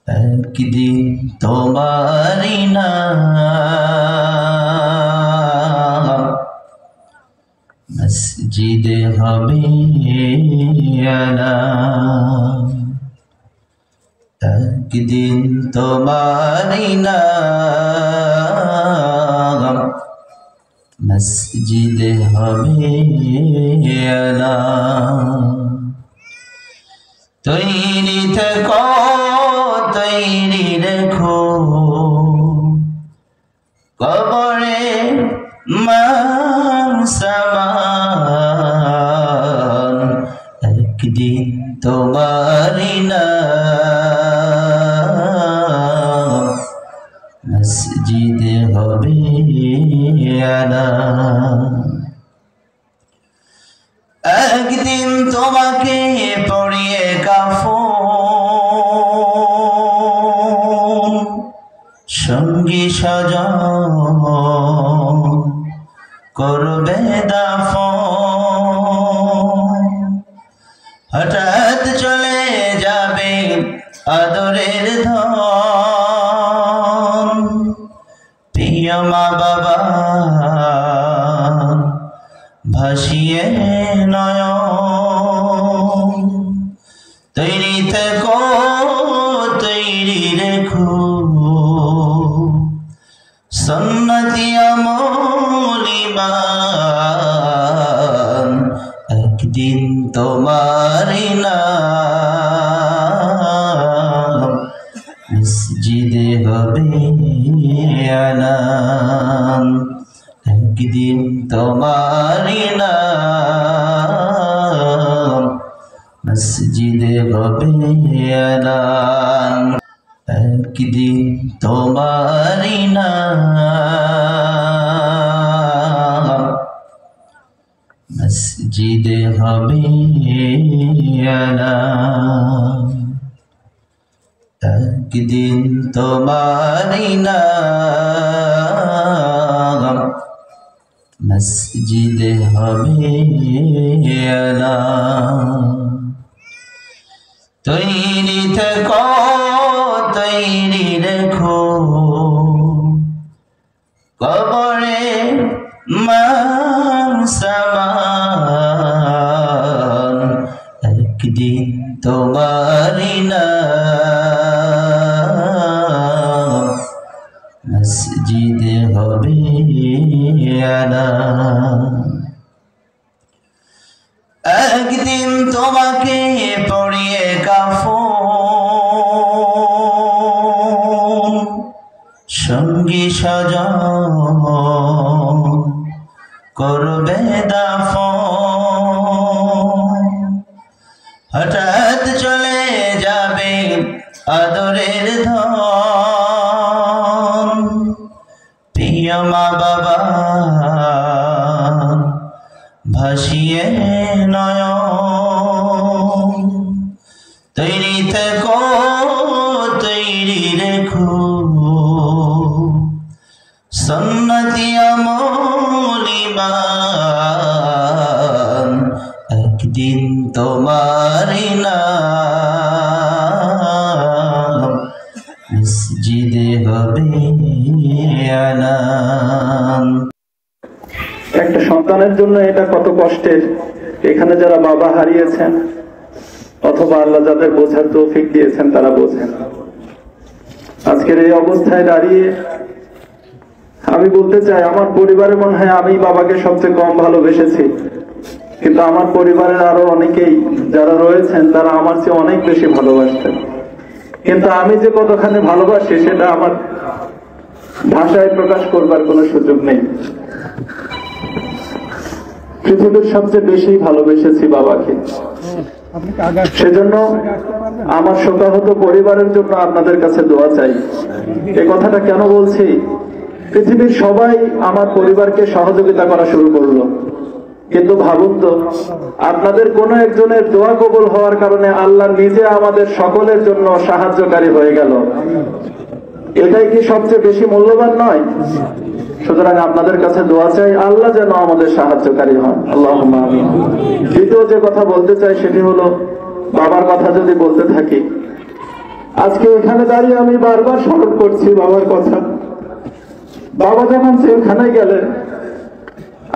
একদিন তোমারি নাম মসজিদে হবে আলাম। একদিন তোমারি নাম মসজিদে হবে আলাম। তৈরি থেকো তৈরি রেখো কবরে মান সামান। একদিন তোমারি নাম মসজিদে হবে আলাম। একদিন তোমাকে পড়িয়ে কাফন সঙ্গী স্বজন করবে দাফন। হঠাৎ চলে যাবে আদরের ধন, প্রিয় মা বাবা ভাসিয়ে নয়ন। তৈরি থেকো তৈরি রেখো সুন্নতি আমল ঈমান। একদিন তোমারি নাম মসজিদে হবে আলাম। একদিন তোমারি নাম মসজিদে হবে আলাম। একদিন তোমারি নাম মসজিদে হবে আলাম। একদিন তোমারি নাম মসজিদে হবে আলাম। তৈরি থেকো তৈরি রেখো কবরে মান সামান। একদিন তোমারি নাম মসজিদে হবে আলাম। একদিন তোমাকে পড়িয়ে কাফন সঙ্গী স্বজন করবে দাফন। হঠাৎ চলে যাবে আদরের ধন, প্রিয় মা বাবা ভাসিয়ে নয়ন। তৈরি থেকো তৈরি রেখো সুন্নতি আমল ঈমান। একদিন তোমারি নাম মসজিদে হবে আলাম। একটা সন্তানের জন্য এটা কত কষ্টের। এখানে যারা বাবা হারিয়েছেন অথবা আল্লাহ যাদের বোঝার তৌফিক দিয়েছেন তারা বোঝেন। আজকের এই অবস্থায় দাঁড়িয়ে আমি বলতে চাই, আমার পরিবারে মনে হয় আমি বাবাকে সবচেয়ে কম ভালোবেসেছি, কিন্তু আমার পরিবারের আরো অনেকেই যারা রয়েছেন তারা আমার চেয়ে অনেক বেশি ভালোবাসতেন। কিন্তু আমি যে কতখানি ভালোবাসি সেটা আমার ভাষায় প্রকাশ করবার কোনো সুযোগ নেই। পৃথিবীর সবচেয়ে বেশি ভালোবেসেছি বাবাকে। সেজন্য আমার শোকাহত পরিবারের জন্য আপনাদের কাছে দোয়া চাই। এই কথাটা কেন বলছি? পৃথিবীর সবাই আমার পরিবারকে সহযোগিতা করা শুরু করলো, কিন্তু ভাবুন তো, আপনাদের কোনো একজনের দোয়া কবুল হওয়ার কারণে আল্লাহ নিজে আমাদের সকলের জন্য সাহায্যকারী হয়ে গেল। এটাই কি সবচেয়ে বেশি মূল্যবান নয়? সুতরাং আপনাদের কাছে দোয়া চাই, আল্লাহ যেন আমাদের সাহায্যকারী হন। আল্লাহুম্মা আমিন। দ্বিতীয় যে কথা বলতে চাই সেটি হলো, বাবার কথা যদি বলতে থাকি, আজকে এখানে দাঁড়িয়ে আমি বারবার স্মরণ করছি বাবার কথা। বাবা যখন জেলখানায় গেলেন,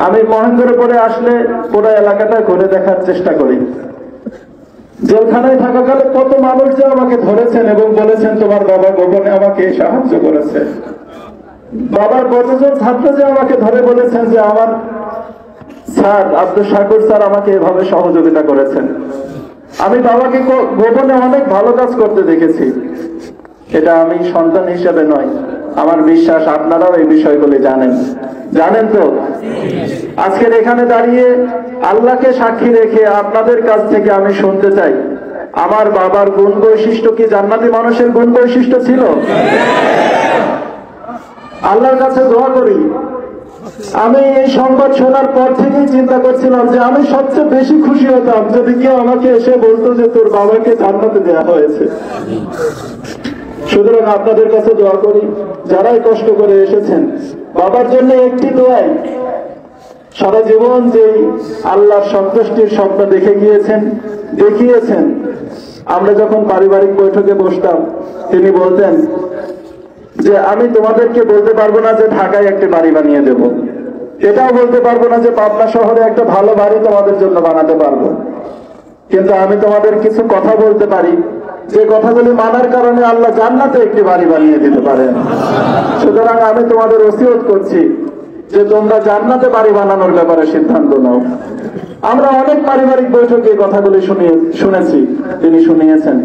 আমি মহেন্দ্রপুরে আসলে পুরো এলাকাটা ঘুরে দেখার চেষ্টা করি। জেলখানায় থাকাকালে কত মানুষ যে আমাকে ধরেছেন এবং বলেছেন তোমার বাবা গোপনে আমাকে সাহায্য করেছে। বাবার কতজন ছাত্র যে আমাকে ধরে বলেছেন যে আমার স্যার আব্দুল শাকুর স্যার আমাকে এভাবে সহযোগিতা করেছেন। আমি বাবাকে গোপনে অনেক ভালো কাজ করতে দেখেছি। এটা আমি সন্তান হিসেবে নয়, আমার বিশ্বাস আপনারাও এই বিষয়গুলি জানেন তো। আজকের এখানে দাঁড়িয়ে আল্লাহকে সাক্ষী রেখে আপনাদের কাছ থেকে আমি শুনতে চাই, আমার বাবার গুণ বৈশিষ্ট্য কি জান্নাতি মানুষের গুণ বৈশিষ্ট্য ছিল? আল্লাহর কাছে দোয়া করি। আমি এই সংবাদ শোনার পর থেকেই চিন্তা করছিলাম যে আমি সবচেয়ে বেশি খুশি হতাম যদি কেউ আমাকে এসে বলতো যে তোর বাবাকে জান্নাতে দেওয়া হয়েছে। সুতরাং আপনাদের কাছে দোয়া করি, যারাই কষ্ট করে এসেছেন বাবার জন্য একটি দোয়াই, সারা জীবন যে আল্লাহর সন্তুষ্টির স্বপ্ন দেখিয়েছেন। আমরা যখন পারিবারিক বৈঠকে বসতাম, তিনি বলতেন যে আমি তোমাদেরকে বলতে পারবো না যে ঢাকায় একটি বাড়ি বানিয়ে দেব, এটাও বলতে পারবো না যে পাবনা শহরে একটা ভালো বাড়ি তোমাদের জন্য বানাতে পারবো, কিন্তু আমি তোমাদের কিছু কথা বলতে পারি যে কথাগুলি মানার কারণে আল্লাহ জান্নাতে একটি বাড়ি বানিয়ে দিতে পারেন। সুতরাং আমি তোমাদের ওসিয়ত করছি যে তোমরা জান্নাতে বাড়ি বানানোর ব্যাপারে সিদ্ধান্ত নাও। আমরা অনেক পারিবারিক বৈঠকে এই কথাগুলি শুনেছি, তিনি শুনিয়েছেন।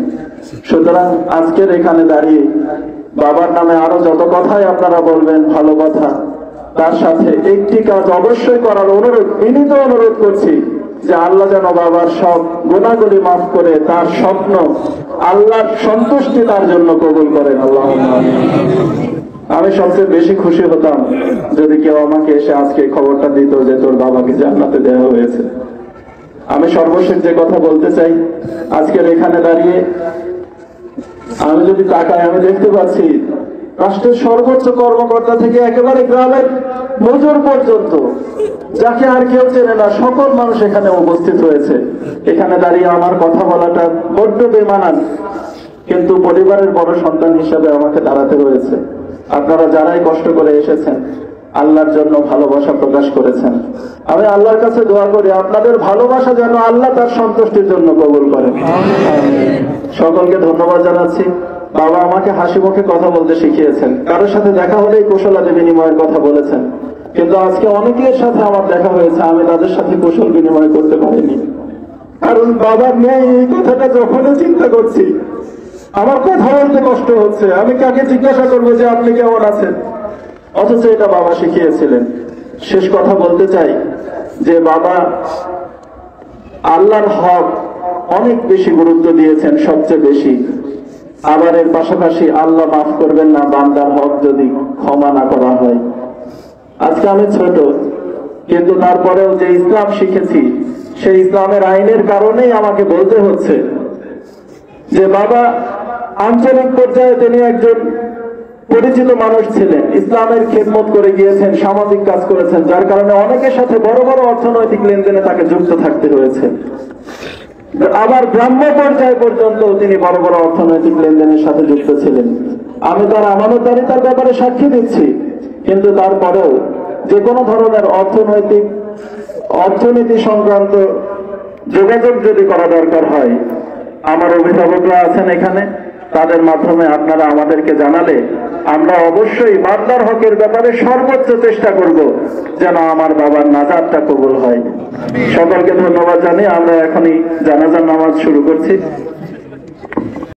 সুতরাং আজকের এখানে দাঁড়িয়ে বাবার নামে আরো যত কথাই আপনারা বলবেন ভালো কথা, তার সাথে একটি কাজ অবশ্যই করার বিনীত অনুরোধ করছি যে আল্লাহ যেন বাবার সব গুনাহগুলি মাফ করে তার স্বপ্ন আল্লাহর সন্তুষ্টি তার জন্য কবুল করেন। আল্লাহুম্মা আমিন। আমি সবচেয়ে বেশি খুশি হতাম যদি কেউ আমাকে এসে আজকে খবরটা দিত যে তোর বাবাকে জান্নাতে দেওয়া হয়েছে। আমি সর্বশেষ যে কথা বলতে চাই, আজকের এখানে দাঁড়িয়ে আমি যদি তাকাই, আমি দেখতে পাচ্ছি রাষ্ট্রের সর্বোচ্চ কর্মকর্তা থেকে একেবারে গ্রামের মজুর পর্যন্ত, যাকে আর কেউ চেনে না, সকল মানুষ এখানে উপস্থিত হয়েছে। এখানে দাঁড়িয়ে আমার কথা বলাটা বড্ড বেমানান, কিন্তু পরিবারের বড় সন্তান হিসেবে আমাকে দাঁড়াতে হয়েছে। আপনারা যারাই কষ্ট করে এসেছেন, আল্লাহর জন্য ভালোবাসা প্রকাশ করেছেন, আমি আল্লাহর কাছে দোয়া করি আপনাদের ভালোবাসা যেন আল্লাহ তার সন্তুষ্টির জন্য কবুল করেন। সকলকে ধন্যবাদ জানাচ্ছি। বাবা আমাকে হাসি মুখে কথা বলতে শিখিয়েছেন, কারোর সাথে দেখা হলেই কুশলাদি বিনিময়ের কথা বলেছেন, কিন্তু আজকে অনেকের সাথে আমার দেখা হয়েছে, আমি তাদের সাথে কুশল বিনিময় করতে পারিনি, কারণ বাবার নেই। এই কথাটা যখনই চিন্তা করছি আমার কথা বলতে কষ্ট হচ্ছে। আমি কাকে জিজ্ঞাসা করবো যে আপনি কেমন আছেন, অথচ এটা বাবা শিখিয়েছিলেন। শেষ কথা বলতে চাই যে বাবা আল্লাহর হক অনেক বেশি গুরুত্ব দিয়েছেন, সবচেয়ে বেশি। আবার এর পাশাপাশি আল্লাহ মাফ করবেন না বান্দার হক যদি ক্ষমা না করা হয়। আজকে আমি ছোট, কিন্তু তারপরেও যে ইসলাম শিখেছি সেই ইসলামের আইনের কারণেই আমাকে বলতে হচ্ছে যে বাবা আঞ্চলিক পর্যায়ে তিনি একজন পরিচিত মানুষ ছিলেন, ইসলামের খেদমত করে গিয়েছেন, সামাজিক কাজ করেছেন, যার কারণে অনেকের সাথে বড় বড় অর্থনৈতিক লেনদেনে তাকে যুক্ত থাকতে হয়েছে। আবার ব্রাহ্ম পর্যায় পর্যন্ত তিনি বড় বড় অর্থনৈতিক লেনদেনের সাথে যুক্ত ছিলেন। আমি তার আমানতদারিতার ব্যাপারে সাক্ষী দিচ্ছি, কিন্তু তারপরেও যে কোনো ধরনের অর্থনীতি সংক্রান্ত যোগাযোগ যদি করা দরকার হয়, আমার অভিভাবকরা আছেন এখানে, তাদের মাধ্যমে আপনারা আমাদেরকে জানালে আমরা অবশ্যই বান্দার হকের ব্যাপারে সর্বোচ্চ চেষ্টা করব যেন আমার বাবার নাজাতটা কবুল হয়। সকলকে ধন্যবাদ জানিয়ে আমরা এখনই জানাজার নামাজ শুরু করছি।